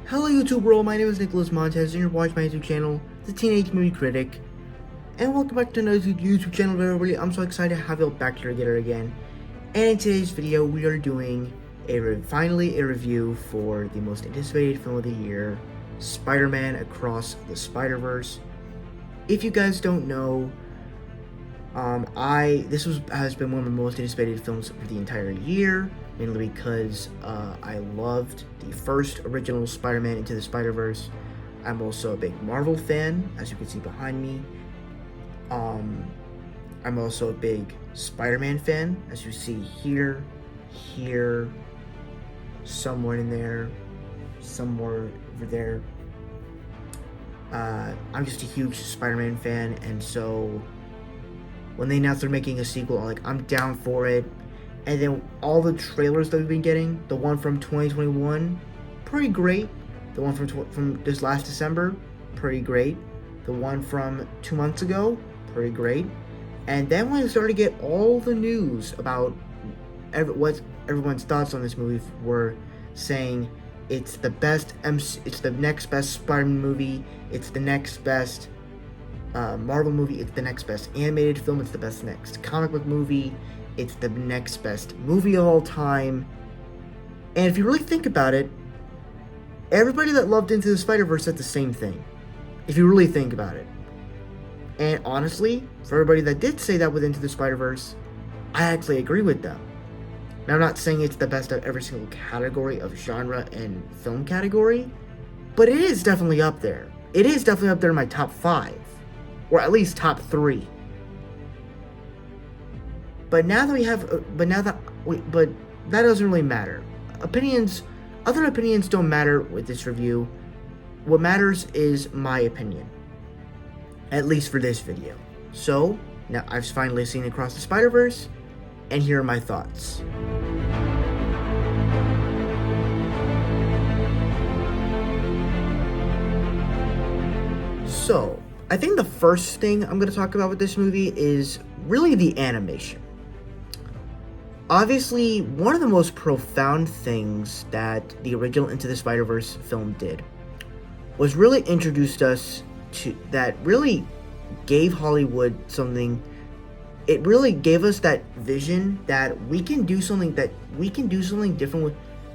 Hello YouTube world, my name is Nicholas Montez and you're watching my YouTube channel, The Teenage Movie Critic. And welcome back to another YouTube channel, everybody. I'm so excited to have you all back here together again. And in today's video, we are doing finally a review for the most anticipated film of the year, Spider-Man Across the Spider-Verse. If you guys don't know, this has been one of my most anticipated films for the entire year, mainly because I loved the first original Spider-Man Into the Spider-Verse. I'm also a big Marvel fan, as you can see behind me. I'm also a big Spider-Man fan, as you see here, somewhere in there, somewhere over there. I'm just a huge Spider-Man fan, and so when they announced they're making a sequel, I'm down for it. And then all the trailers that we've been getting, the one from 2021, pretty great. The one from this last December, pretty great. The one from 2 months ago, pretty great. And then when we started to get all the news about what everyone's thoughts on this movie were saying, it's the best it's the next best Spider-Man movie, it's the next best Marvel movie, it's the next best animated film, it's the best next comic book movie, it's the next best movie of all time. And if you really think about it, everybody that loved Into the Spider-Verse said the same thing, if you really think about it. And honestly, for everybody that did say that with Into the Spider-Verse, I actually agree with them. Now, I'm not saying it's the best of every single category of genre and film category, but it is definitely up there. It is definitely up there in my top 5, or at least top 3. But now that we have, but that doesn't really matter. Other opinions don't matter with this review. What matters is my opinion, at least for this video. So now I've finally seen Across the Spider-Verse, and here are my thoughts. So, I think the first thing I'm going to talk about with this movie is really the animation. Obviously, one of the most profound things that the original Into the Spider-Verse film did was really introduced us to, that really gave Hollywood something. It really gave us that vision that we can do something different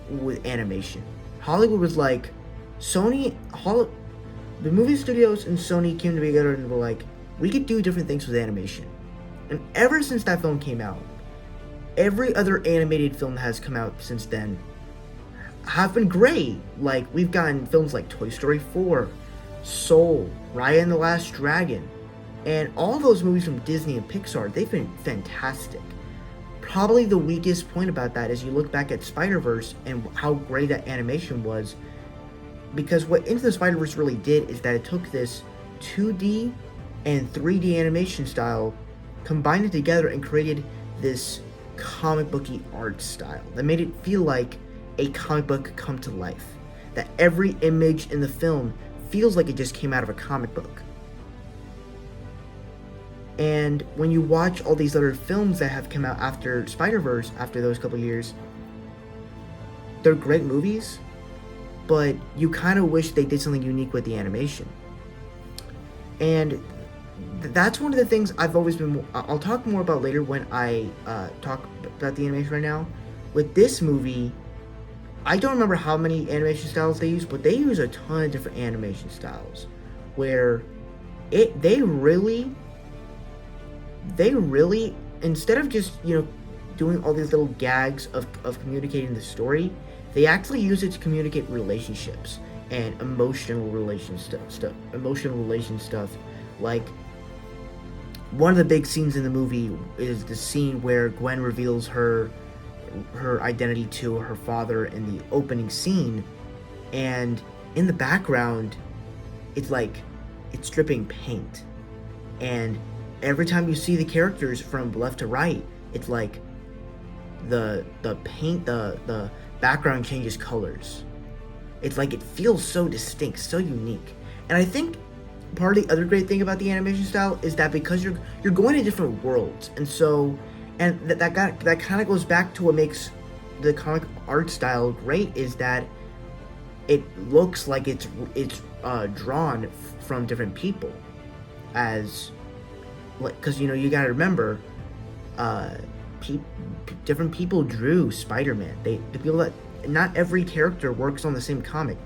with animation. Hollywood was like, the movie studios and Sony came together and were like, we could do different things with animation. And ever since that film came out, every other animated film that has come out since then have been great. Like, we've gotten films like Toy Story 4, Soul, Raya and the Last Dragon, and all those movies from Disney and Pixar, they've been fantastic. Probably the weakest point about that is you look back at Spider-Verse and how great that animation was, because what Into the Spider-Verse really did is that it took this 2D and 3D animation style, combined it together, and created this comic booky art style that made it feel like a comic book come to life. That every image in the film feels like it just came out of a comic book. And when you watch all these other films that have come out after Spider-Verse, after those couple years, they're great movies, but you kind of wish they did something unique with the animation. And that's one of the things I've always been, I'll talk more about later when I talk about the animation right now. With this movie, I don't remember how many animation styles they use, but they use a ton of different animation styles, where they really, instead of just, doing all these little gags of communicating the story, they actually use it to communicate relationships. and emotional relation stuff. Like, one of the big scenes in the movie is the scene where Gwen reveals her identity to her father in the opening scene, and in the background, it's like it's dripping paint, and every time you see the characters from left to right, it's like the paint, the background changes colors. It's like it feels so distinct, so unique. And I think part of the other great thing about the animation style is that because you're going to different worlds, and so that kind of goes back to what makes the comic art style great, is that it looks like it's drawn from different people, as like, because you got to remember, different people drew Spider-Man. The people that, not every character works on the same comic.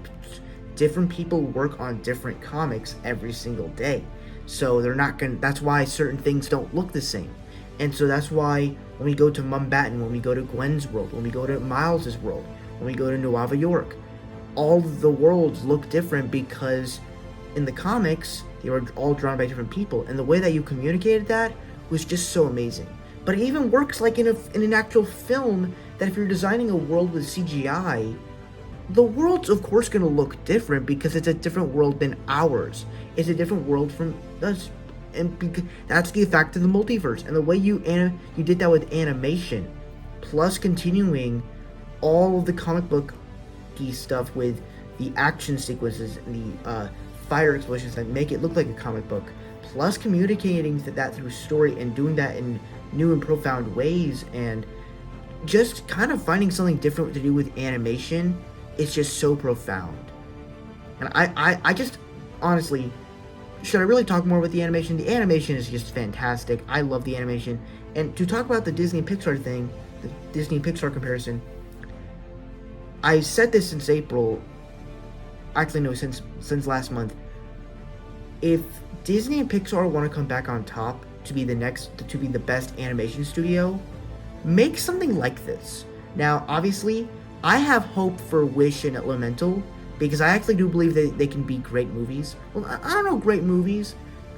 Different people work on different comics every single day, so they're not gonna. That's why certain things don't look the same, and so that's why when we go to Mumbattan, when we go to Gwen's world, when we go to Miles's world, when we go to Nueva York, all the worlds look different because in the comics they were all drawn by different people, and the way that you communicated that was just so amazing. But it even works like in an actual film, that if you're designing a world with CGI, the world's of course going to look different because it's a different world than ours. It's a different world from us, and that's the effect of the multiverse. And the way you did that with animation, plus continuing all of the comic book-y stuff with the action sequences and the fire explosions that make it look like a comic book, plus communicating that through story and doing that in new and profound ways, and just kind of finding something different to do with animation. It's just so profound. And I just, honestly, should I really talk more about the animation? The animation is just fantastic. I love the animation. And to talk about the Disney and Pixar thing, the Disney and Pixar comparison, I said this since April, actually no, since last month. If Disney and Pixar want to come back on top to be the best animation studio, make something like this. Now, obviously, I have hope for Wish and Elemental, because I actually do believe that they can be great movies. Well, I don't know great movies,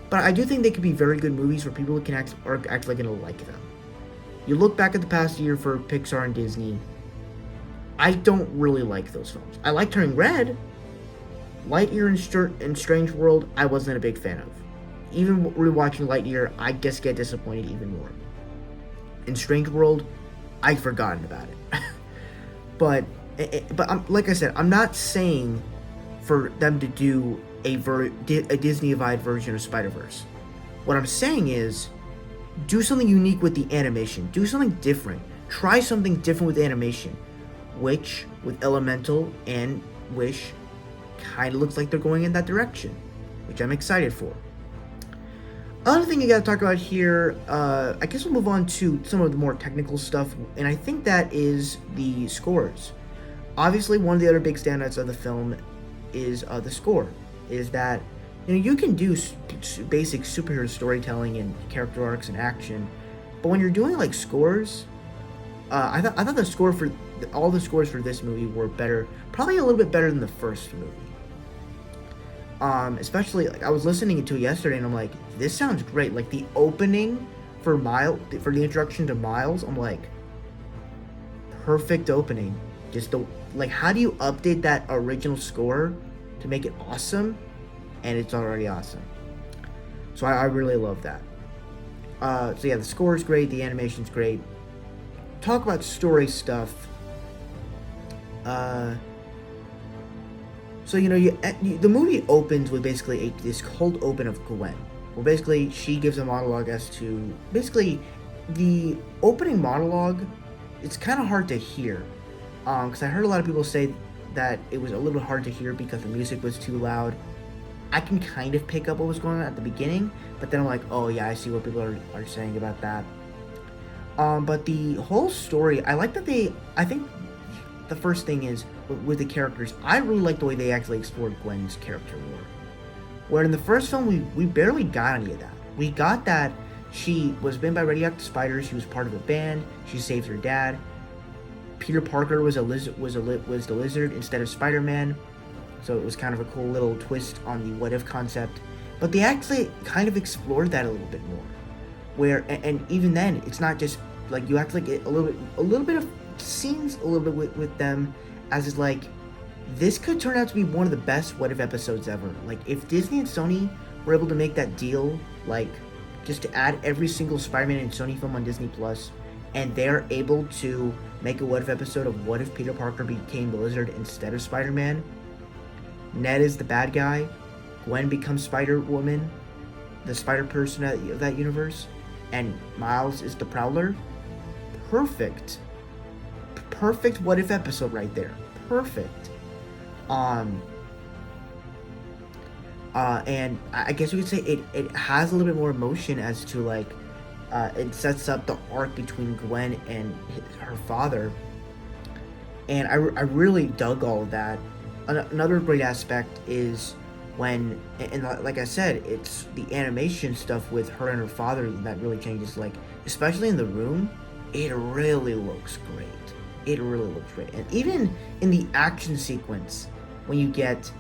but I do think they could be very good movies where people are actually going to like them. You look back at the past year for Pixar and Disney, I don't really like those films. I like Turning Red. Lightyear and Strange World, I wasn't a big fan of. Even rewatching Lightyear, I just get disappointed even more. In Strange World, I've forgotten about it. But like I said, I'm not saying for them to do a Disney-ified version of Spider-Verse. What I'm saying is, do something unique with the animation. Do something different. Try something different with animation. Which, with Elemental and Wish, kind of looks like they're going in that direction. Which I'm excited for. Other thing you gotta talk about here, I guess we'll move on to some of the more technical stuff, and I think that is the scores. Obviously, one of the other big standouts of the film is the score. Is that, you can do basic superhero storytelling and character arcs and action, but when you're doing like scores, I thought the score for all the scores for this movie were better, probably a little bit better than the first movie. Especially, like, I was listening to it yesterday and I'm like, this sounds great. Like, the opening for the introduction to Miles, I'm like, perfect opening. Just how do you update that original score to make it awesome? And it's already awesome. So I really love that. So yeah, the score is great, the animation's great. Talk about story stuff. So, the movie opens with basically this cold open of Gwen, where basically she gives a monologue as to, basically, the opening monologue, it's kind of hard to hear, because I heard a lot of people say that it was a little hard to hear because the music was too loud. I can kind of pick up what was going on at the beginning, but then I'm like, oh yeah, I see what people are saying about that. But the whole story, I like that I think the first thing is, with the characters, I really like the way they actually explored Gwen's character more. Where in the first film, we barely got any of that. We got that she was bitten by radioactive spiders, she was part of a band, she saved her dad. Peter Parker was the lizard instead of Spider-Man. So it was kind of a cool little twist on the what if concept. But they actually kind of explored that a little bit more. Where and even then, it's not just like you actually get a little bit of scenes a little bit with them, as is like this could turn out to be one of the best what if episodes ever. Like if Disney and Sony were able to make that deal, like just to add every single Spider-Man and Sony film on Disney Plus, and they're able to make a what if episode of what if Peter Parker became the Lizard instead of Spider-Man. Ned is the bad guy. Gwen becomes Spider-Woman, the Spider-Person of that universe, and Miles is the Prowler. Perfect what if episode right there. Perfect. And I guess you could say it has a little bit more emotion as to like it sets up the arc between Gwen and her father, and I really dug all of that. Another great aspect is when, and like I said, it's the animation stuff with her and her father that really changes. Like especially in the room, it really looks great. It really looks great, and even in the action sequence when you get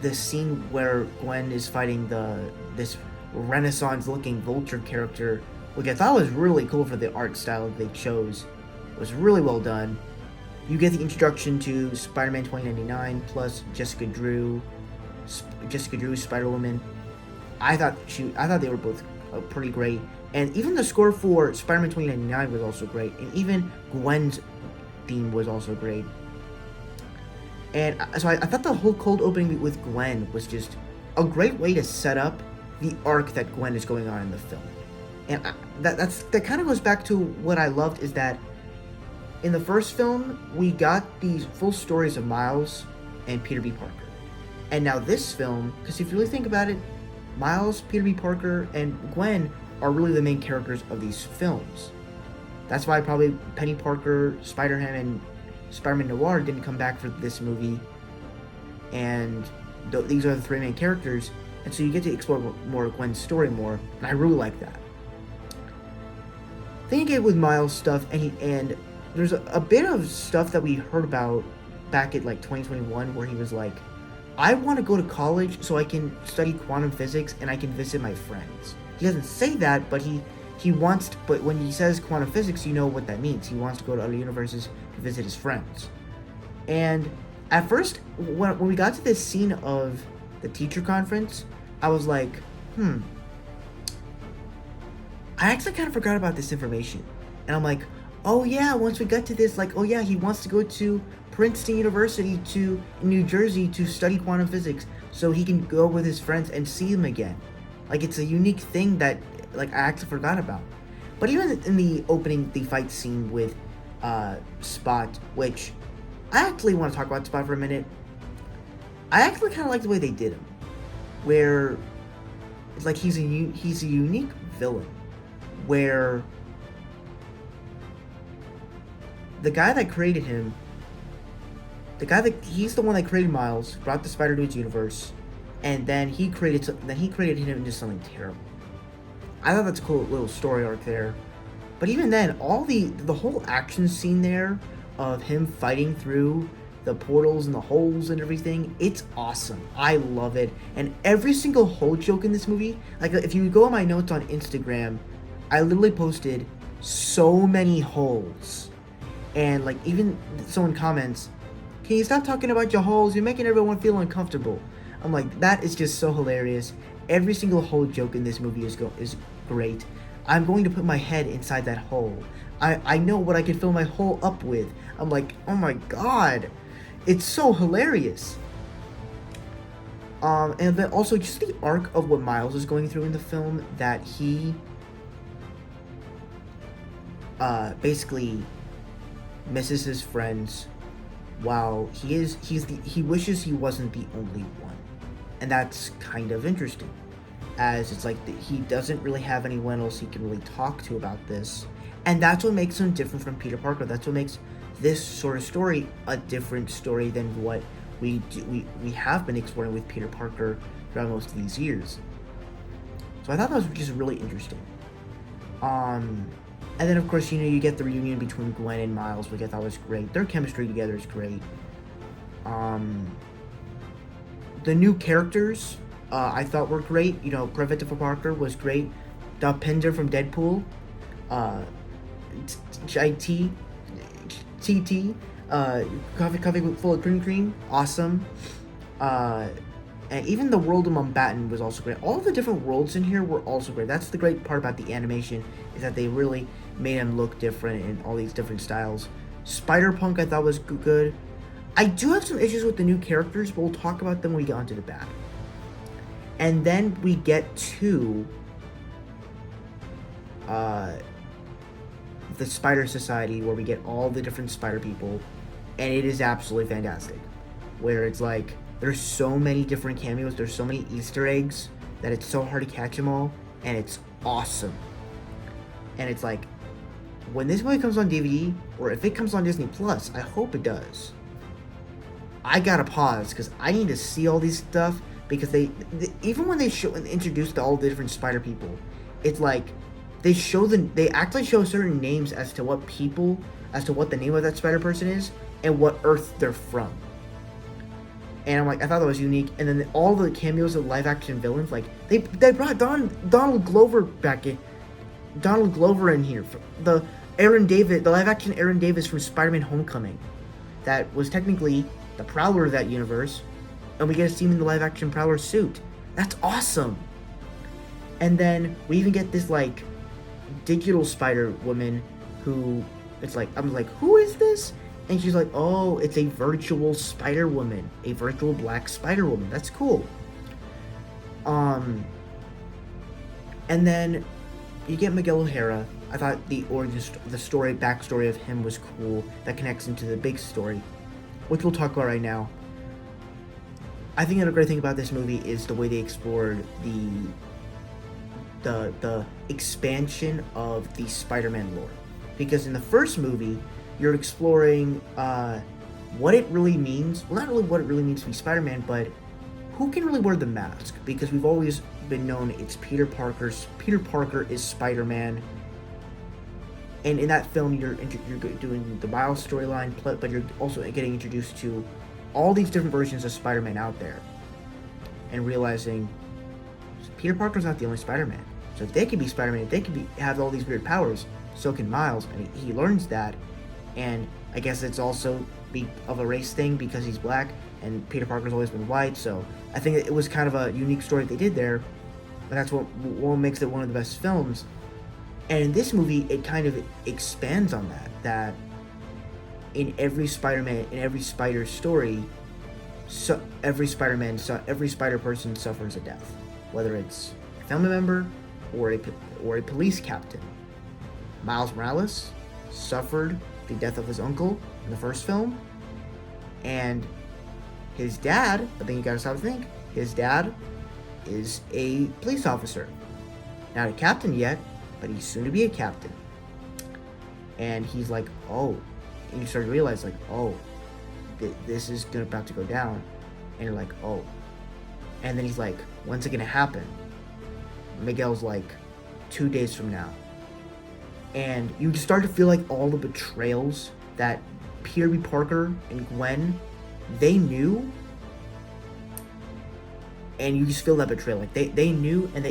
the scene where Gwen is fighting this Renaissance-looking Vulture character, which I thought was really cool for the art style that they chose. It was really well done. You get the introduction to Spider-Man 2099 plus Jessica Drew, Spider-Woman. I thought they were both pretty great, and even the score for Spider-Man 2099 was also great, and even Gwen's theme was also great. And so I thought the whole cold opening with Gwen was just a great way to set up the arc that Gwen is going on in the film. And that kind of goes back to what I loved, is that in the first film, we got these full stories of Miles and Peter B. Parker. And now this film, because if you really think about it, Miles, Peter B. Parker, and Gwen are really the main characters of these films. That's why probably Penny Parker, Spider-Ham, and Spider-Man Noir didn't come back for this movie. And these are the three main characters. And so you get to explore more of Gwen's story more. And I really like that. Then you get with Miles stuff, and there's a bit of stuff that we heard about back at like 2021 where he was like, I want to go to college so I can study quantum physics and I can visit my friends. He doesn't say that, but he wants to, but when he says quantum physics, you know what that means. He wants to go to other universes to visit his friends. And at first, when we got to this scene of the teacher conference, I was like, I actually kind of forgot about this information. And I'm like, oh yeah, once we got to this, like, oh yeah, he wants to go to Princeton University in New Jersey to study quantum physics so he can go with his friends and see them again. Like, it's a unique thing that, like, I actually forgot about. But even in the opening, the fight scene with Spot, which I actually want to talk about Spot for a minute. I actually kind of like the way they did him, where it's like he's a unique villain, where the guy that created him, he's the one that created Miles, brought the spider to his universe, and then he created him into something terrible. I thought that's a cool little story arc there. But even then, all the whole action scene there of him fighting through the portals and the holes and everything, it's awesome. I love it. And every single hole joke in this movie, like if you go on my notes on Instagram, I literally posted so many holes. And like even someone comments, can you stop talking about your holes? You're making everyone feel uncomfortable. I'm like, that is just so hilarious. Every single hole joke in this movie is great. I'm going to put my head inside that hole. I know what I can fill my hole up with. I'm like, oh my god. It's so hilarious. And then also just the arc of what Miles is going through in the film, that he basically misses his friends while he wishes he wasn't the only one. And that's kind of interesting, as it's like he doesn't really have anyone else he can really talk to about this. And that's what makes him different from Peter Parker. That's what makes this sort of story a different story than what we have been exploring with Peter Parker throughout most of these years. So I thought that was just really interesting. And then of course, you get the reunion between Gwen and Miles, which I thought was great. Their chemistry together is great. the new characters I thought were great. You know, Christopher Parker was great. Dopinder from Deadpool, uh, IT, TT, coffee full of cream, awesome. Uh, and even the world of Mumbattan was also great. All the different worlds in here were also great. That's the great part about the animation, is that they really made them look different in all these different styles. Spider-Punk I thought was good. I do have some issues with the new characters, but we'll talk about them when we get onto the bad. And then we get to the Spider Society, where we get all the different spider people, and it is absolutely fantastic. Where it's like, there's so many different cameos, there's so many Easter eggs, that it's so hard to catch them all, and it's awesome. And it's like, when this movie comes on DVD, or if it comes on Disney Plus, I hope it does, I gotta pause, because I need to see all these stuff, because they even when they introduce all the different spider people, it's like, they actually show certain names as to what the name of that spider person is, and what Earth they're from. And I'm like, I thought that was unique. And then all the cameos of live action villains, like they brought Donald Glover back in. Donald Glover in here. The live action Aaron Davis from Spider-Man Homecoming. That was technically the Prowler of that universe. And we get to see him in the live action Prowler suit. That's awesome. And then we even get this like digital Spider Woman who, it's like, I'm like, who is this? And she's like, oh, it's a virtual Spider Woman, a virtual black Spider Woman. That's cool. And then you get Miguel O'Hara. I thought the backstory of him was cool. That connects into the big story, which we'll talk about right now. I think another great thing about this movie is the way they explored the expansion of the Spider-Man lore. Because in the first movie, you're exploring what it really means. Well, not really what it really means to be Spider-Man, but who can really wear the mask? Because we've always been known it's Peter Parker. Peter Parker is Spider-Man. And in that film, you're doing the Miles storyline, but you're also getting introduced to all these different versions of Spider-Man out there. And realizing Peter Parker's not the only Spider-Man. So if they can be Spider-Man, if they can have all these weird powers, so can Miles. And he learns that. And I guess it's also of a race thing because he's black and Peter Parker's always been white. So I think it was kind of a unique story that they did there. But that's what makes it one of the best films. And in this movie, it kind of expands on that in every Spider-Man, in every Spider story, so every Spider person suffers a death, whether it's a family member or a police captain. Miles Morales suffered the death of his uncle in the first film, and his dad, I think you gotta stop to think, his dad is a police officer. Not a captain yet, but he's soon to be a captain. And he's like, oh, and you start to realize, like, oh, this is about to go down. And you're like, oh. And then he's like, when's it gonna happen? Miguel's like, 2 days from now. And you just start to feel like all the betrayals that Peter B. Parker and Gwen, they knew. And you just feel that betrayal. Like, they knew and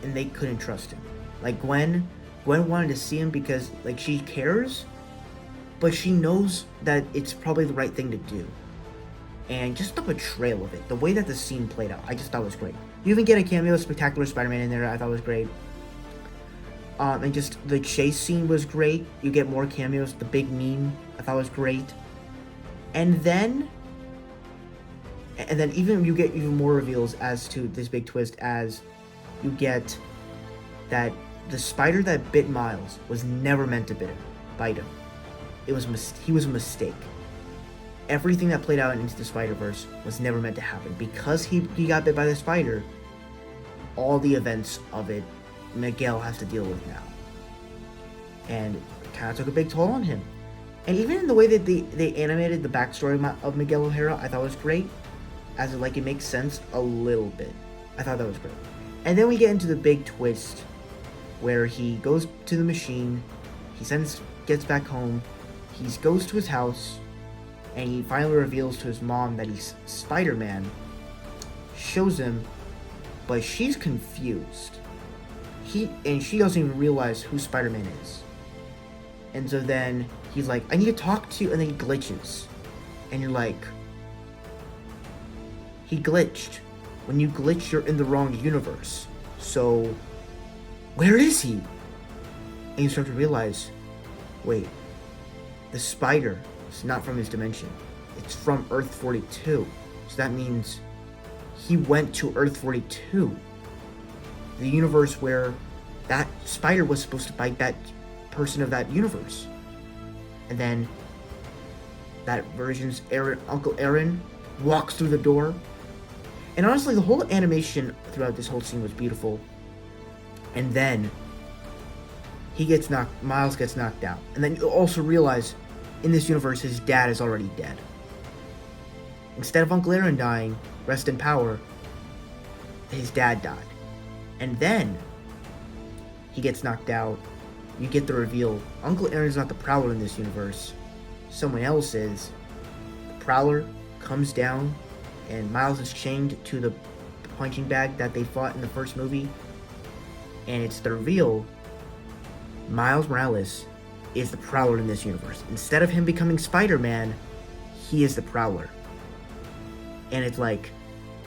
they couldn't trust him. Like, Gwen wanted to see him because, like, she cares, but she knows that it's probably the right thing to do. And just the betrayal of it, the way that the scene played out, I just thought was great. You even get a cameo of Spectacular Spider-Man in there, I thought was great. And just the chase scene was great. You get more cameos. The big meme, I thought was great. And then even you get even more reveals as to this big twist, as you get that the spider that bit Miles was never meant to bite him. He was a mistake. Everything that played out into the Spider-Verse was never meant to happen. Because he got bit by the spider, all the events of it, Miguel has to deal with now. And it kind of took a big toll on him. And even in the way that they animated the backstory of Miguel O'Hara, I thought was great. As it makes sense a little bit. I thought that was great. And then we get into the big twist where he goes to the machine, gets back home, he goes to his house, and he finally reveals to his mom that he's Spider-Man. shows him, but she's confused. She doesn't even realize who Spider-Man is. And so then he's like, I need to talk to you, and then he glitches. And you're like, he glitched. When you glitch, you're in the wrong universe. So, where is he? And you start to realize, wait, the spider is not from his dimension. It's from Earth 42. So that means he went to Earth 42. The universe where that spider was supposed to bite that person of that universe. And then that version's Uncle Aaron walks through the door. And honestly, the whole animation throughout this whole scene was beautiful. And then Miles gets knocked out. And then you also realize in this universe his dad is already dead. Instead of Uncle Aaron dying, rest in power, his dad died. And then he gets knocked out. You get the reveal. Uncle Aaron's not the Prowler in this universe. Someone else is. The Prowler comes down, and Miles is chained to the punching bag that they fought in the first movie. And it's the reveal. Miles Morales is the Prowler in this universe. Instead of him becoming Spider-Man, he is the Prowler. And it's like,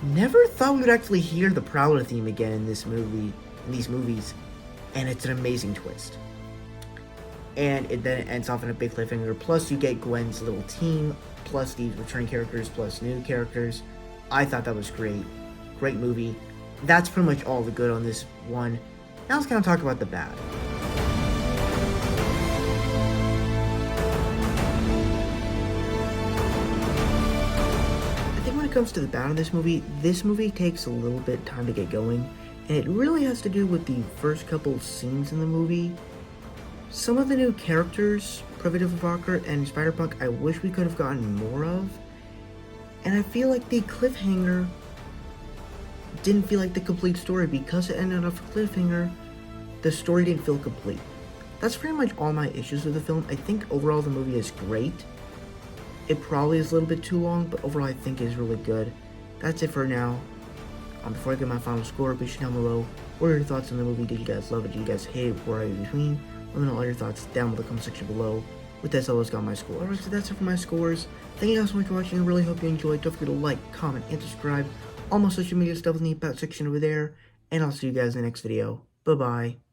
never thought we would actually hear the Prowler theme again in these movies. And it's an amazing twist. And it then ends off in a big cliffhanger. Plus, you get Gwen's little team, plus these returning characters, plus new characters. I thought that was great. Great movie. That's pretty much all the good on this one. Now let's kind of talk about the bad. I think when it comes to the bad of this movie takes a little bit of time to get going. And it really has to do with the first couple of scenes in the movie. Some of the new characters, Private Parker and Spider-Punk, I wish we could have gotten more of. And I feel like the cliffhanger didn't feel like the complete story. Because it ended off a cliffhanger, the story didn't feel complete. That's pretty much all my issues with the film. I think overall the movie is great. It probably is a little bit too long, but overall I think it is really good. That's it for now. Before I get my final score, be sure down below. What are your thoughts on the movie? Did you guys love it? Did you guys hate it? Where are you between? Let me know all your thoughts down in the comment section below. With that, I got my score. Alright, so that's it for my scores. Thank you guys so much for watching. I really hope you enjoyed. Don't forget to like, comment, and subscribe. All my social media stuff in the about section over there. And I'll see you guys in the next video. Bye-bye.